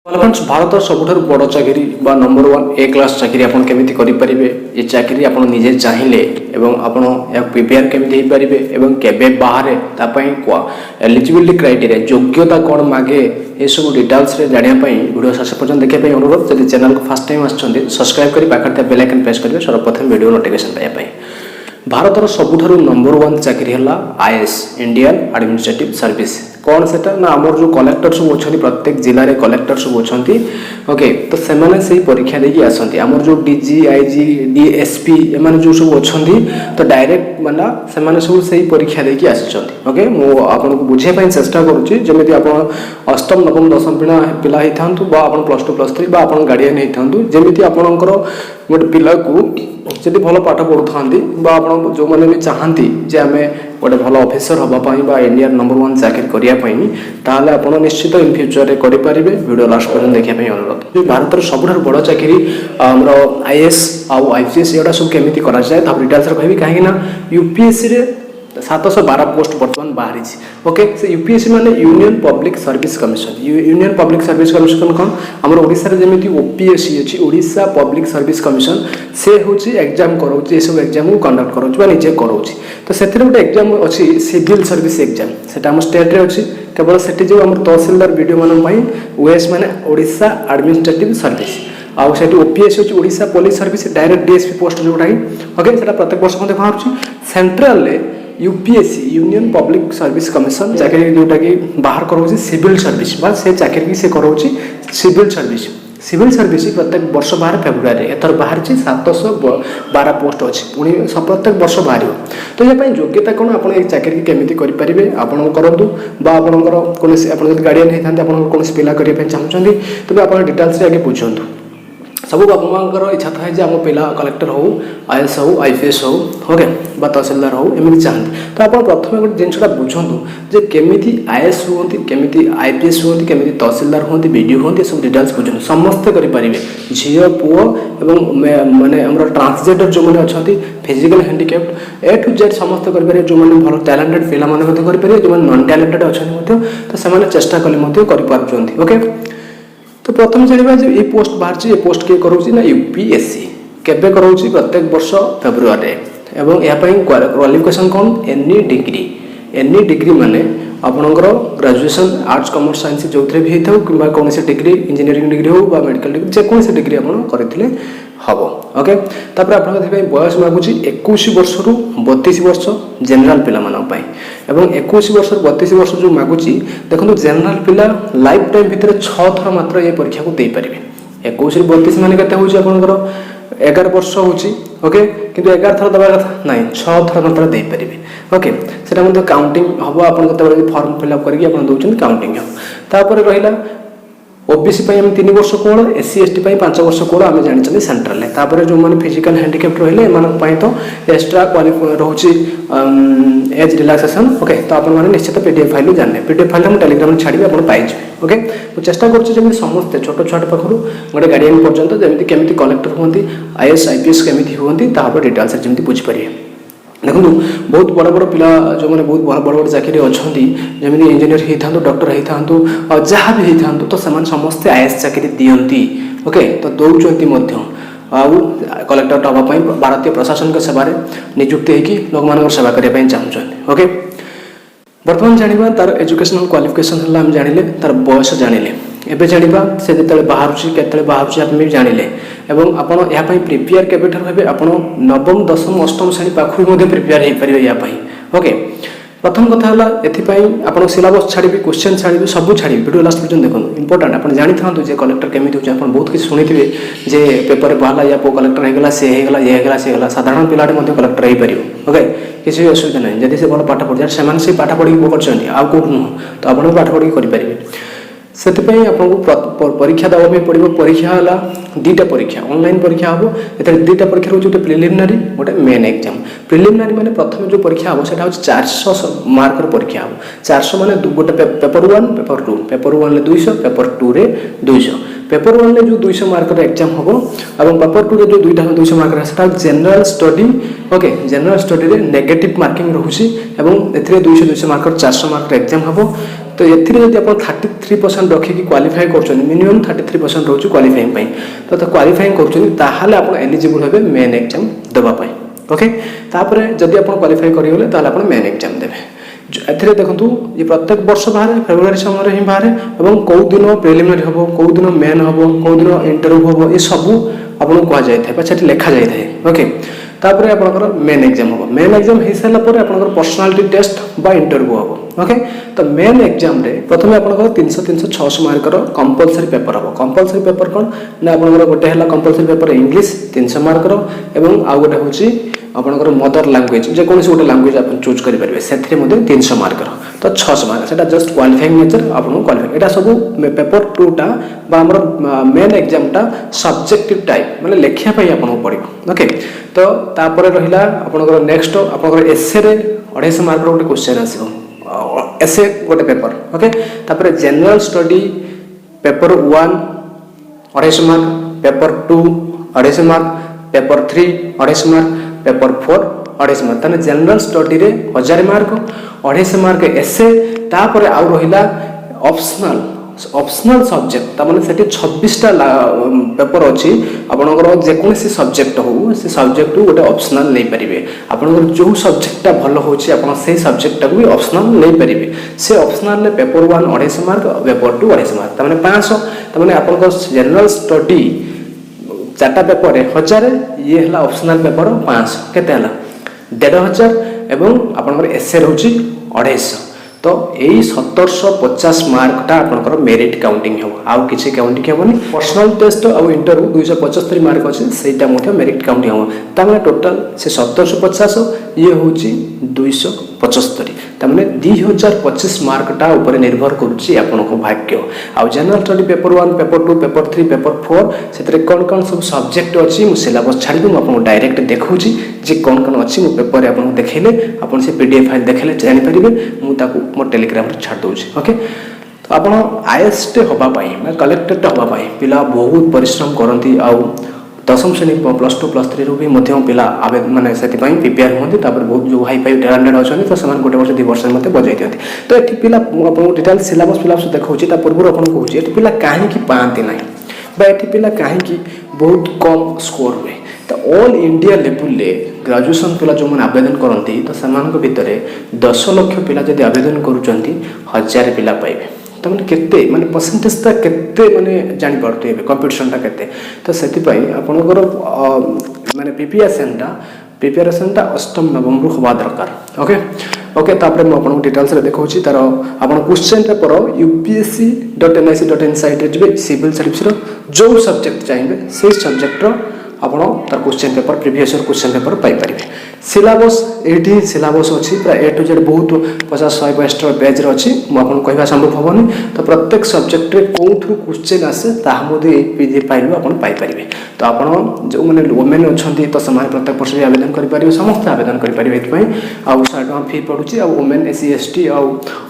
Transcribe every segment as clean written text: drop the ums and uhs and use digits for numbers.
Friends Bharat सबुठ बड़ चाकरी number one ए class चाकरी आप केमी करेंगे ये चाकरी आप निजे चाहिए प्रिपेयर केमी पारे के बाहर एलिजिबिलिटी क्राइटेरिया योग्यता कौन मागे ये सब डिटेल्स जानापी वीडियो शेष पर्यटन देखा अनुरोध जब चैनल को फास्ट टाइम सब्सक्राइब कर पाखे बेल आइकन प्रेस करेंगे सर्वप्रथम वीडियो नोटिफिकेशन पाइबा भारत सबुठ नंबर वन चाकरी है आईएएस इंडियन एडमिनिस्ट्रेटिव सर्विस कौन से ना आमर जो कलेक्टर सब अच्छा प्रत्येक जिले में कलेक्टर सब अच्छा ओके तो से परीक्षा देकी आसती आमर जो डीजी आईजी डीएसपी एम जो सब अच्छा तो डायरेक्ट माना से सब से परीक्षा देकी आसी ओके मुझे बुझाई चेष्टा करुँची जमी आप अष्टम नवम दशम पिला होता plus two plus three guardian होता जमी आपणकर गोटे पिला को जब भल पाठ पढ़ु था जो मैंने भी चाहती जे आम गोटे भल ऑफिसर हाँपाई इंडिया नंबर वन चाकरी करने आप निश्चित इन फ्यूचर में करेंगे वीडियो लास्ट पर्यटन देखापी अनुरोध भारत सबुठ बड़ चाकरी आमर आईएएस आउ आईपीएस एगुड़ा सब केमी कराए डिटेल्स कहबी कहीं यूपीएससी 712 पोस्ट बर्तमान बाहरी ओके से यूपीएससी माने union public service commission union public service commission कौन आम ओडिशा रे जेमिति ओपीएससी अछि ओडिशा पब्लिक सर्विस कमिशन से होची एग्जाम कराउची ए सब एग्जाम को कंडक्ट कराउची बा निजे कराउची तो सेतिर गोटे एग्जाम अछि सिविल सर्विस एग्जाम सेटा हम स्टेट रे अछि केवल सेठी जो हम तहसीलदार वीडियो मानन पई ओएस माने ओडिशा एडमिनिस्ट्रेटिव सर्विस आउ से ओपीएससी होची Odisha police service direct DSP post जोटा ओके सेटा प्रत्येक वर्ष मते बाहरची सेंट्रल ले UPSC union public service commission चाकरी जोटा कि बाहर कराऊँ सिविल सर्विस बा से चाकरी से कराऊँ सिविल सर्विस प्रत्येक वर्ष बाहर फेब्रुआरी एथर बाहर 712 पोस्ट अच्छी पुणी प्रत्येक वर्ष बाहर तो ये योग्यता कौन आप चाकरी केमी करेंगे आपड़ करूँ आपंकर कौन गार्डियन होता कौन पिला करने चाहते तेज आप डिटेल्स आगे बुझुँ सब बापा माँ इच्छा था जे आम पिला कलेक्टर हो आईएएस हो आईपीएस हो ओके बा तहसीलदार हो एमती चाहते तो आप प्रथम गोटे जिनसा बुझुँ जे केमी आईएएस हमें केमी आईपीएस हमें केमी तहसीलदार हमें बीडीओ हमें सब डिटेल्स बुझुँ समस्ते करेंगे झील पुओ एवं माने ट्रांसजेंडर जो मैंने अच्छा physical handicapped A to Z समस्त करेंगे जो मैंने भल टैलेंटेड पिला करेंगे जो नॉन टैलेंटेड अच्छा तो से चेष्टा कले कर ओके तो प्रथम जाना जो ये पोस्ट बाहर ये पोस्ट किए करोची ना यूपीएससी केबे करोची प्रत्येक वर्ष फेब्रुआरी एवं यापाई क्वालिफिकेशन कौन एनी डिग्री माने आपणकर ग्रेजुएशन आर्ट्स कॉमर्स साइंस जो भी होता कि कौन से डिग्री इंजीनियरिंग डिग्री हो मेडिकल डिग्री जेकोसी डिग्री आप करते हम ओके तापर आपके बयस मागुची 21 वर्ष रु 32 वर्ष जेनराल पिला मानपाई एवं 21 वर्ष 32 वर्ष जो मागुची देखो जेनराल पिला लाइफ टाइम भितर 6 थर मात्र ये परीक्षा को दे पारे 21 रु 32 माने केते होची आपनकर 11 वर्ष होची ओके किंतु 11 थर दबा कथा नहीं 6 थर मात्र दे पारे ओके सेटा मध्ये काउंटिंग हबो आपन केते फॉर्म फिल अप करके आपन दोचन काउंटिंग तापर रहिला ओबीसी हम 3 वर्ष कोण एससी एसटी 5 वर्ष कोण आम जानी सेंट्रल तापर जो मैंने फिजिकल हैंडिकैप्ड रहिले तो एक्स्ट्रा क्वालिफाई रोचे एज रिलैक्सेशन ओके तो आप निश्चित पीडीएफ फाइल जाने पीडीएफ फाइल हम टेलीग्राम छाड़ी आप पाइजे ओके तो चेष्टा करें समस्ते छोट छोट पाखु गोटे गार्डियन पर्यंत जमी केमी कलेक्टर हमें आईएएस आईपीएस केमी हमें डिटेल्स जमी बुझीपारे देखो बहुत बड़ बड़ पिला जो मैंने बहुत बड़ बड़ चाकरी अच्छा जमी इंजीनियर होता डॉक्टर होता जहाँ भी होता तो से समस्ते आईएएस चाकरी दिखती ओके तो दौरान आउ कलेक्टर हाँपाई भारतीय प्रशासन सेवा निजुक्ति होकर लोक सेवा करने चाहते ओके बर्तमान जाना तार एजुकेशनल क्वालिफिकेशन है जानिले तार बयस जानिले एबे जानिबा से जते बाहरुची केते बाहरुची आप भी जानिले एवं आपण या पई प्रिपेयर केबे ठर हेबे आपण नवम दशम अष्टम श्रेणी पाखु मध्ये प्रिपेयर हे परियो या पई ओके प्रथम कथा हला एथि पई आपण सिलेबस छाड़ीबे क्वेश्चन छाड़ीबे सब छाड़ीबे वीडियो लास्ट पर्यंत देखो इंपोर्टेंट आपण जानि थांतु जे कलेक्टर केमिति होचे आपण बहुत किछ सुनिथिबे जे पेपर रे बाहला या पो कलेक्टर हेगला से हेगला ये हेगला से हेगला साधारण पिलाटे मध्ये कलेक्टर हे परियो ओके किसी असुविधा नहीं जदि से बड़ पाठ पढ़ से पाठ पढ़ी कर आउ कौट नुह तो आप पाठ पढ़ी करेंगे से आपको परीक्षा देवाई पड़ो परीक्षा है 2टा परीक्षा ऑनलाइन परीक्षा हम ए 2टा परीक्षा रोचे गोटे प्रिलिमिनारी गोटे मेन एग्जाम प्रिलिमिनारी माने प्रथम जो परीक्षा हम से 400 मार्कर परीक्षा हम 400 माने गोटे पेपर 1 पेपर 1 200 पेपर 2 रे 200 पेपर 1 जो 200 मार्कर एग्जाम हम और पेपर 2 जो 200 मार्कर है general study okay general study रे नेगेटिव मार्किंग रोचे 200 मार्कर 400 मार्कर एग्जाम हम तो एथिरे जदि आपण 33% रखिकी क्वालिफाई करछन मिनिमम 33% रहउछु क्वालिफाइंग पई तो क्वालिफाइंग करछन ताहाले आपण एलिजिबल हेबे मेन एग्जाम देबा पई ओके तापर जदि आपण क्वालिफाई करिगले ताहाले आपण मेन एग्जाम देबे एथिरे देखंतु ये प्रत्येक वर्ष बाहर फेब्रुआरी समय ही बाहर एवं कौ दिन प्रिलिमिनरी हबो कौ दिन मेन हबो कौ दिन इंटरव्यू हबो ये सब आपन को जाय थाय पछटी लेखा जाय थाय ओके तापर आपनकर मेन एग्जाम हबो मेन एग्जाम हे साला पर आपनकर पर्सनालिटी टेस्ट बा इंटरव्यू हबो ओके तो मेन एग्जाम रे प्रथमे आपनकर 300 600 मार्क रो कंपलसरी पेपर हबो कंपलसरी पेपर कोन ना आपनकर गोटे हला कंपलसरी पेपर इंग्लिश 300 मार्क रो एवं आ गोटे होची आपनकर मदर लैंग्वेज जे कोनसी गोटे लैंग्वेज आपन चूज करि परबे सेथरे मध्ये 300 मार्क रो तो 600 मार्क सेटा जस्ट क्वालिफाइंग नेचर आपन क्वालिफाई एटा सब पेपर 2 टा बा हमर मेन एग्जाम टा सब्जेक्टिव टाइप माने लेखिया पई आपन पड़िबो ओके तो तापर रहिला आपनकर नेक्स्ट आपनकर एसे रे 250 मार्क रो गोटे क्वेश्चन आसीबो एसे गोटे पेपर ओके तापर general study paper 1 250 mark paper 2 250 mark paper 3 250 mark paper 4 250 mark तने जनरल स्टडी रे 1000 मार्क 250 मार्क एसे तापर आउ रहिला ऑप्शनल सब्जेक्ट ता माने सेठी 26 टा पेपर अछि आपनकर जे कोनसी सब्जेक्ट हो से सब्जेक्ट गोटे ऑप्शनल नै परिबे आपनकर जो सब्जेक्ट टा भलो होछि आपन से सब्जेक्ट टा भी ऑप्शनल नै परिबे से ऑप्शनल ले पेपर 1 250 मार्क पेपर 2 250 मार्क ता माने 500 ता माने आपनकर जनरल स्टडी चारटा पेपर 1000 ये हला ऑप्शनल पेपर 500 केते हला 1500 एवं आपनकर एसे रहउछि 250 तो यही 1750 मार्क टा आपनकर मेरिट काउंटिंग हो आउ किछि काउंटिंग हेबनी पर्सनल टेस्ट और इंटरव्यू 275 मार्क अछि सेटा मोठे मेरिट काउंटिंग हो ता माने टोटल से 1750 ये होछि 275 ता माने 2025 मार्क टा ऊपर निर्भर करूछि आपनको भाग्य आ general study paper 1 paper 2 paper 3 paper 4 सेतरे कोन सब सब्जेक्ट अछि मु सिलेबस छाडी मु आपन डायरेक्ट देखौछि जे कोन अछि मु पेपर आपन देखैले आपन से पीडीएफ फाइल देखैले जानि परिबे मु ताकू मो टेलीग्राम रे छाड़ दोछि ओके तो आपन आईएएस टे होबा पई मैं कलेक्टर टे होबा पई पिला बहुत परिश्रम करंती आ दशम श्रेणी प्लस 2 प्लस 3 रो भी मध्यम पिला आवेदन माने सेति पई प्रिपेयर होंती तापर बहुत जो हाई फाई टैलेंटेड अछन तो समान गोटे वर्ष 2 वर्ष मते बजाई दियंती तो एठी पिला आपन डिटेल सिलेबस देखौछि ता पूर्व अपन कहूछि एठी पिला काहे की पांती नाही बा एठी पिला काहे की बहुत कम स्कोर हुए तो ऑल इंडिया लेवल ले ग्रेजुएशन पिला जो मन आवेदन करंती तो समान को भितरे 10 लाख पिला जदि आवेदन करूचंती 1000 पिला पाइबे तो माने केते माने परसेंटेज ता केते माने जानि पड़ते कंपटीशन ता केते तो सेति पई आपनकर माने प्रिपरेशन ता अष्टम नवम रु होबा दरकार ओके ओके तापर म आपन डिटेल्स रे देखौछि तार आपन क्वेश्चन पेपर upsc.nic.in साइट रे जिबे सिविल सर्विस रो जो सब्जेक्ट चाहिए से सब्जेक्ट रो आपण तार question paper previous year question paper पाई परिबे सिलेबस एठी सिलेबस अछि प्राय ए टू जेड बहुत 50 100 पेज रे अछि म आपन कहबा संभव होबनी तो प्रत्येक सब्जेक्ट रे कोथु क्वेश्चन आसे ता मध्ये पीडीएफ फाइल आपन पाई परिबे तो आपन जो माने वुमेन अछंती तो समान प्रत्येक वर्ष आवेदन करि परिबे समस्त आवेदन करि परिबे एत पई आ 100 फी पडुची आ वुमेन एससी एसटी आ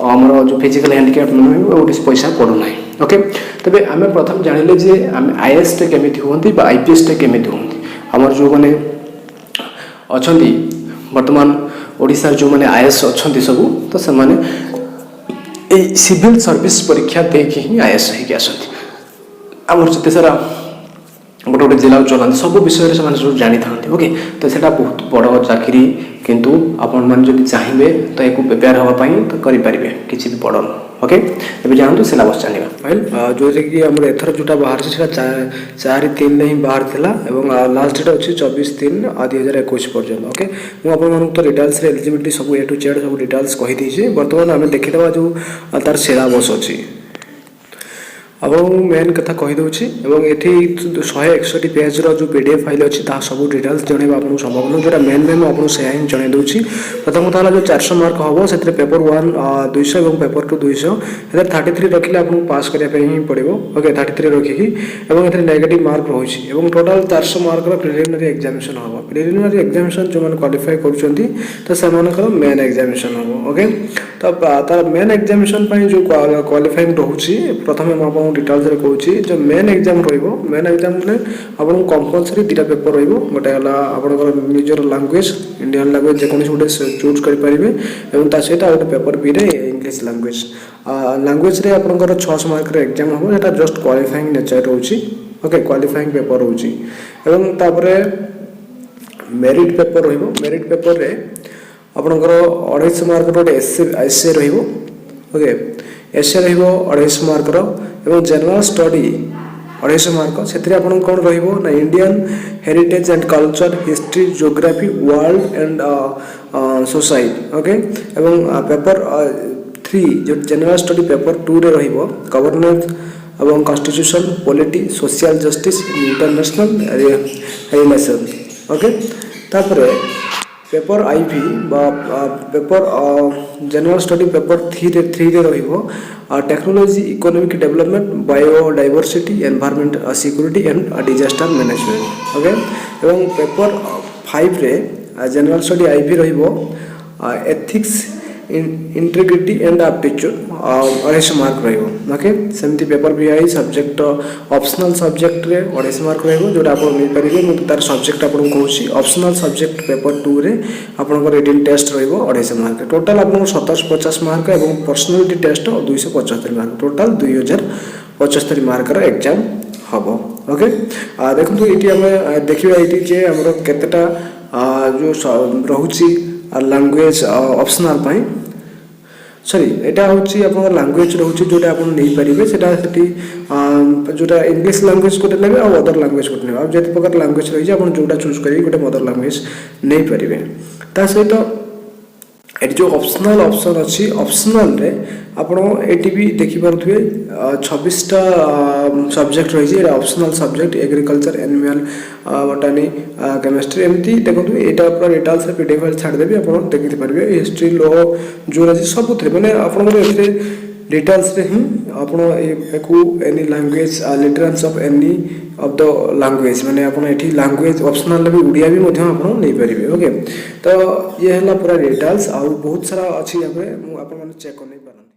हमर जो फिजिकल हैंडिकैप माने ओडिस पैसा पडु नाही ओके तबे आमे प्रथम जानिले जे आमे आईएएस टे केमिति होंती बा आईपीएस टे केमिति होंती हमर जो माने अछंती वर्तमान ओडिसा जो माने आईएएस अछंती सब तो से माने ए सिविल सर्विस परीक्षा देकी ही आईएएस हे के आसंती हमर जते सारा गोटे गोटे जिला चलान सब विषय से सब जानी था ओके तो सेटा बहुत बड़ चाकरी किंतु आपण मान जदि चाहिबे तो एको प्रिपेयर होबा पई तो करि परिबे किछि भी बड़ ओके एबे जानतु सिलेबस जानिबा फाइल जो जे कि हमर एथर जोटा बाहर से सेटा 4-3 नहीं बाहर थिला एवं लास्ट डेट अछि 24/3 2021 पर्यंत ओके मु आपण मान तो डिटेल्स रे एलिजिबिलिटी सब ए टू जेड सब डिटेल्स कहि दी छै वर्तमान हमें देखिदबा जो तार सिलेबस अछि अब मेन कथा कहि दउछि एवं एठी 161 पेज रो जो पीडीएफ फाइल अछि ता सब डिटेल्स जणेबा आपन संभव न जोटा मेन आपन से आइन जणे दउछि प्रथम ताला जो 400 मार्क हबो सेतरे पेपर 1 200 एवं पेपर 2 200 एतर 33 रखिले आपन पास करिया पे ही पड़िबो ओके 33 रखिकी एवं एतर नेगेटिव मार्क रहउछि एवं टोटल 400 मार्क रो प्रिलिमिनरी एग्जामिनेशन हबो प्रिलिमिनरी एग्जामिनेशन जो मन क्वालिफाई करूचंती तो समान मेन एग्जामिनेशन हबो ओके तो तार मेन एग्जामिनेशन जो क्वालिफाइंग रोचे प्रथम मुझे डिटेल्स कहूँ जो मेन एग्जाम मेन एग्जाम आपको कंपलसरी दुटा पेपर रोटे आपंकर निजर लैंग्वेज इंडियन लैंग्वेज जेको गोटे चूज करेंगे और सहित गोटे paper B English language language रे आपंकर 600 मार्क एग्जाम हम यहाँ जस्ट क्वालिफाइंग नेचर रोचे ओके क्वालिफाइंग पेपर रोचे मेरिट पेपर मेरिट पेपर रे आपंकर 250 मार्क गोटे एसे ओके एसे रो मार्क और जनरल स्टडी 250 मार्क से आपन कौन ना Indian heritage and culture history geography world and society okay एवं पेपर 3 जो जनरल स्टडी पेपर 2 रे गवर्नेंस एवं constitution polity social justice international relation okay तापर paper IV paper general study paper 3 रे technology economic development biodiversity environment security and disaster management okay एवं paper 5 रे general study IV ethics integrity and aptitude 250 mark okay सेमती paper भी आई subject optional subject रे 250 mark जोटा आप नहीं पारे मुझे तार सब्जेक्ट आपको कहूँ ऑप्शनल सब्जेक्ट पेपर 2 रे आपंकर रिटन टेस्ट 250 मार्क टोटाल आप 750 मार्क और personality test 275 mark total 2075 mark exam हम ओके देखो ये आम देखा ये आमर केतेटा जो रोचे लैंग्वेज ऑप्शनल सॉरी एटा होची आपन लैंग्वेज रोची जोटा आपन नहीं पारिबे सेटा सेठी जोटा इंग्लिश लैंग्वेज कोटे लेबे और अदर लैंग्वेज कोटे लेबे अब जति प्रकार लैंग्वेज रही आपन जोटा चूज करी गोटे मदर लैंग्वेज नहीं पारिबे ता सहित एट जो ऑप्शनल ऑप्शन अच्छी ऑप्शनल रे आपण एटी भी देखि पारुथबे 26टा सब्जेक्ट रही optional subject agriculture animal botany chemistry एमती देखो एटा पूरा डिटेल्स रे पीडीएफ फाइल छाड़ देबी आपण देखि पारबे हिस्ट्री लॉ जूलॉजी सब थे माने आपण एथे डिटेल्स रे ही आपण एको any language literature of any of the language माने आपण एठी लैंग्वेज ऑप्शनल भी उड़िया भी मध्य आपण नहीं पारिबे ओके तो ये हला पूरा डिटेल्स आ बहुत सारा अछि यहाँ पे आपण माने चेक कर नहीं पारन।